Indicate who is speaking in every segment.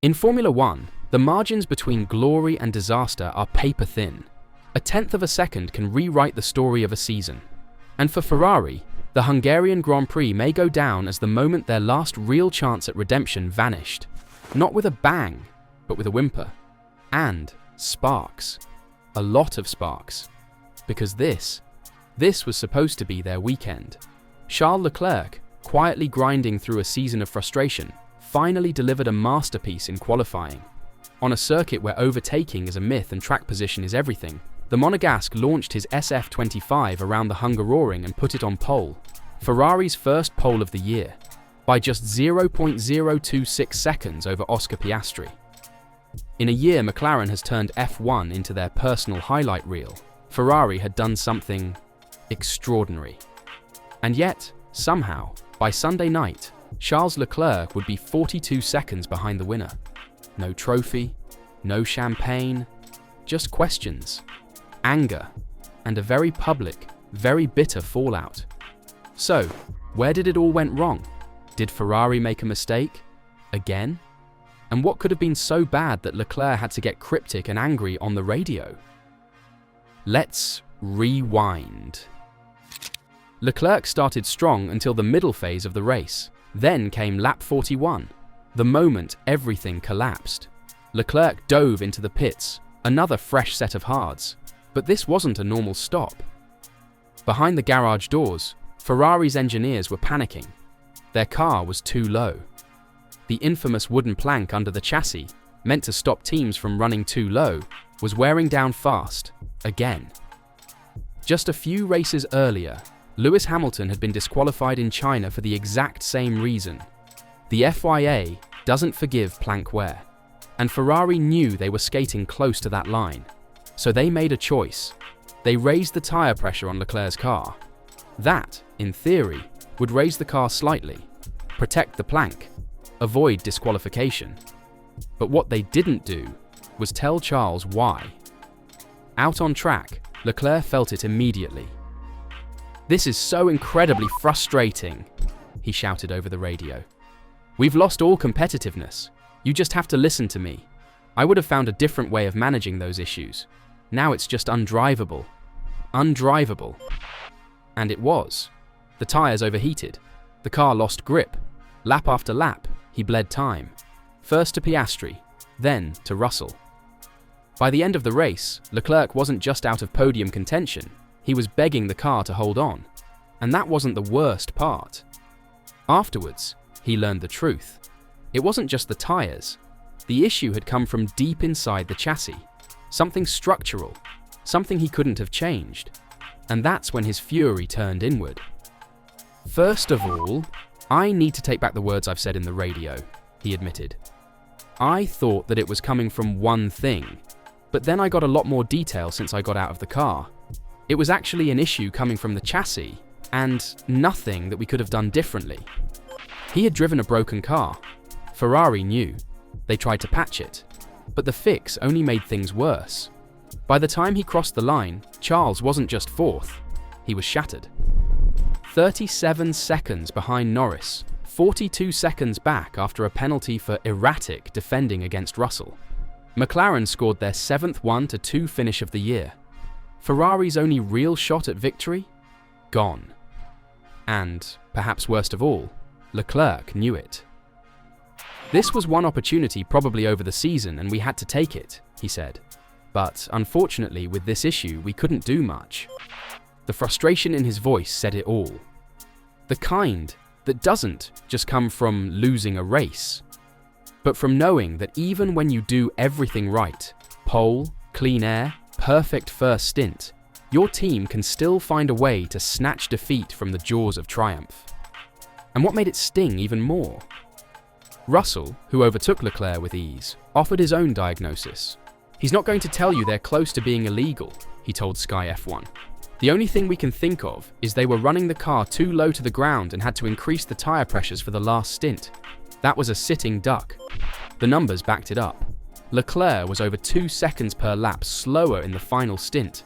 Speaker 1: In Formula One, the margins between glory and disaster are paper thin. A tenth of a second can rewrite the story of a season. And for Ferrari, the Hungarian Grand Prix may go down as the moment their last real chance at redemption vanished. Not with a bang, but with a whimper. And sparks. A lot of sparks. Because this was supposed to be their weekend. Charles Leclerc, quietly grinding through a season of frustration, finally delivered a masterpiece in qualifying. On a circuit where overtaking is a myth and track position is everything, the Monegasque launched his SF25 around the Hungaroring and put it on pole, Ferrari's first pole of the year, by just 0.026 seconds over Oscar Piastri. In a year McLaren has turned F1 into their personal highlight reel, Ferrari had done something extraordinary. And yet, somehow, by Sunday night, Charles Leclerc would be 42 seconds behind the winner. No trophy, no champagne, just questions, anger, and a very public, very bitter fallout. So, where did it all went wrong? Did Ferrari make a mistake? Again? And what could have been so bad that Leclerc had to get cryptic and angry on the radio? Let's rewind. Leclerc started strong until the middle phase of the race. Then came lap 41, the moment everything collapsed. Leclerc dove into the pits, another fresh set of hards. But this wasn't a normal stop. Behind the garage doors, Ferrari's engineers were panicking. Their car was too low. The infamous wooden plank under the chassis, meant to stop teams from running too low, was wearing down fast, again. Just a few races earlier, Lewis Hamilton had been disqualified in China for the exact same reason. The FIA doesn't forgive plank wear, and Ferrari knew they were skating close to that line. So they made a choice. They raised the tyre pressure on Leclerc's car. That, in theory, would raise the car slightly, protect the plank, avoid disqualification. But what they didn't do was tell Charles why. Out on track, Leclerc felt it immediately. "This is so incredibly frustrating," he shouted over the radio. "We've lost all competitiveness. You just have to listen to me. I would have found a different way of managing those issues. Now it's just undrivable. Undrivable." And it was. The tyres overheated. The car lost grip. Lap after lap, he bled time. First to Piastri, then to Russell. By the end of the race, Leclerc wasn't just out of podium contention, he was begging the car to hold on. And that wasn't the worst part. Afterwards, he learned the truth. It wasn't just the tyres. The issue had come from deep inside the chassis. Something structural, something he couldn't have changed. And that's when his fury turned inward. "First of all, I need to take back the words I've said in the radio," he admitted. "I thought that it was coming from one thing, but then I got a lot more detail since I got out of the car. It was actually an issue coming from the chassis, and nothing that we could have done differently." He had driven a broken car. Ferrari knew. They tried to patch it, but the fix only made things worse. By the time he crossed the line, Charles wasn't just fourth, he was shattered. 37 seconds behind Norris, 42 seconds back after a penalty for erratic defending against Russell. McLaren scored their 7th 1-2 finish of the year. Ferrari's only real shot at victory? Gone. And, perhaps worst of all, Leclerc knew it. "This was one opportunity probably over the season and we had to take it," he said. "But unfortunately with this issue we couldn't do much." The frustration in his voice said it all. The kind that doesn't just come from losing a race, but from knowing that even when you do everything right, pole, clean air, perfect first stint, your team can still find a way to snatch defeat from the jaws of triumph. And what made it sting even more? Russell, who overtook Leclerc with ease, offered his own diagnosis. "He's not going to tell you they're close to being illegal," he told Sky F1. "The only thing we can think of is they were running the car too low to the ground and had to increase the tyre pressures for the last stint. That was a sitting duck." The numbers backed it up. Leclerc was over 2 seconds per lap slower in the final stint.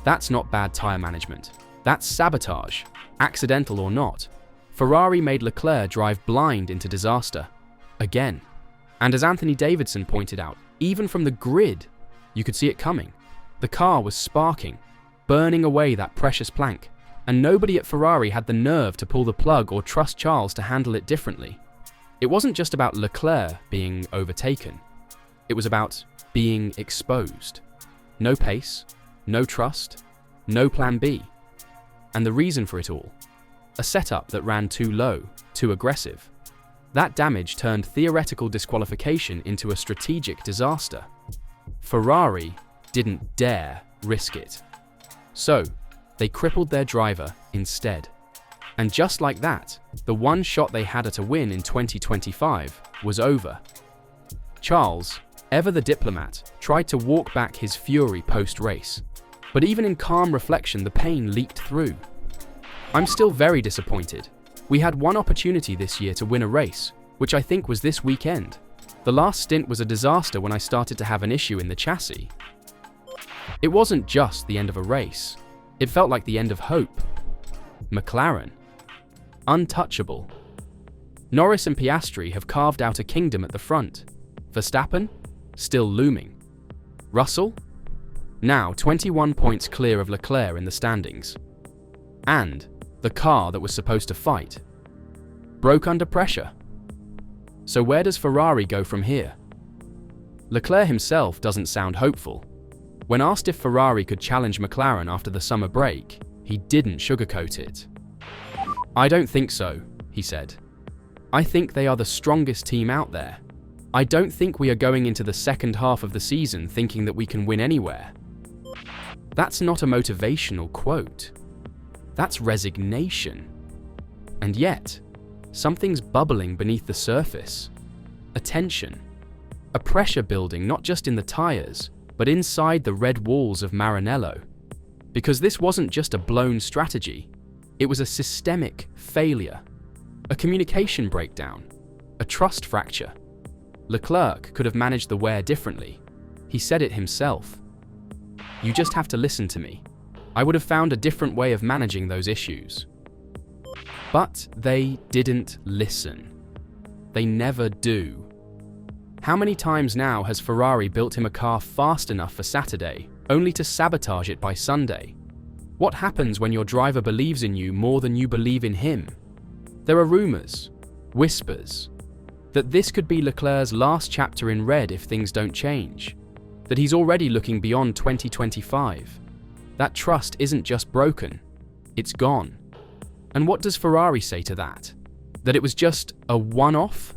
Speaker 1: That's not bad tyre management. That's sabotage, accidental or not. Ferrari made Leclerc drive blind into disaster. Again. And as Anthony Davidson pointed out, even from the grid, you could see it coming. The car was sparking, burning away that precious plank, and nobody at Ferrari had the nerve to pull the plug or trust Charles to handle it differently. It wasn't just about Leclerc being overtaken. It was about being exposed. No pace, no trust, no plan B. And the reason for it all? A setup that ran too low, too aggressive. That damage turned theoretical disqualification into a strategic disaster. Ferrari didn't dare risk it. So, they crippled their driver instead. And just like that, the one shot they had at a win in 2025 was over. Charles, ever the diplomat, tried to walk back his fury post-race. But even in calm reflection, the pain leaked through. I'm still very disappointed. We had one opportunity this year to win a race, which I think was this weekend. The last stint was a disaster when I started to have an issue in the chassis. It wasn't just the end of a race. It felt like the end of hope. McLaren, untouchable. Norris and Piastri have carved out a kingdom at the front. Verstappen, still looming. Russell, now 21 points clear of Leclerc in the standings. And the car that was supposed to fight broke under pressure. So where does Ferrari go from here? Leclerc himself doesn't sound hopeful. When asked if Ferrari could challenge McLaren after the summer break, he didn't sugarcoat it. "I don't think so," he said. "I think they are the strongest team out there. I don't think we are going into the second half of the season thinking that we can win anywhere." That's not a motivational quote. That's resignation. And yet, something's bubbling beneath the surface. A tension. A pressure building not just in the tires, but inside the red walls of Maranello. Because this wasn't just a blown strategy, it was a systemic failure, a communication breakdown, a trust fracture. Leclerc could have managed the wear differently. He said it himself. "You just have to listen to me. I would have found a different way of managing those issues." But they didn't listen. They never do. How many times now has Ferrari built him a car fast enough for Saturday, only to sabotage it by Sunday? What happens when your driver believes in you more than you believe in him? There are rumors, whispers, that this could be Leclerc's last chapter in red if things don't change, that he's already looking beyond 2025. That trust isn't just broken, it's gone. And what does Ferrari say to that? That it was just a one-off?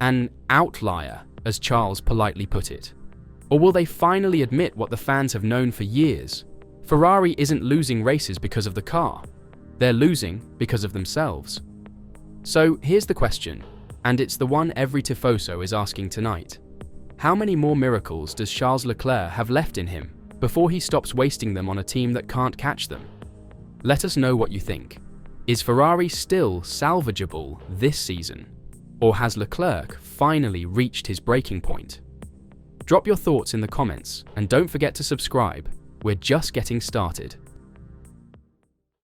Speaker 1: An outlier, as Charles politely put it? Or will they finally admit what the fans have known for years? Ferrari isn't losing races because of the car. They're losing because of themselves. So here's the question, and it's the one every tifoso is asking tonight. How many more miracles does Charles Leclerc have left in him before he stops wasting them on a team that can't catch them? Let us know what you think. Is Ferrari still salvageable this season? Or has Leclerc finally reached his breaking point? Drop your thoughts in the comments and don't forget to subscribe. We're just getting started.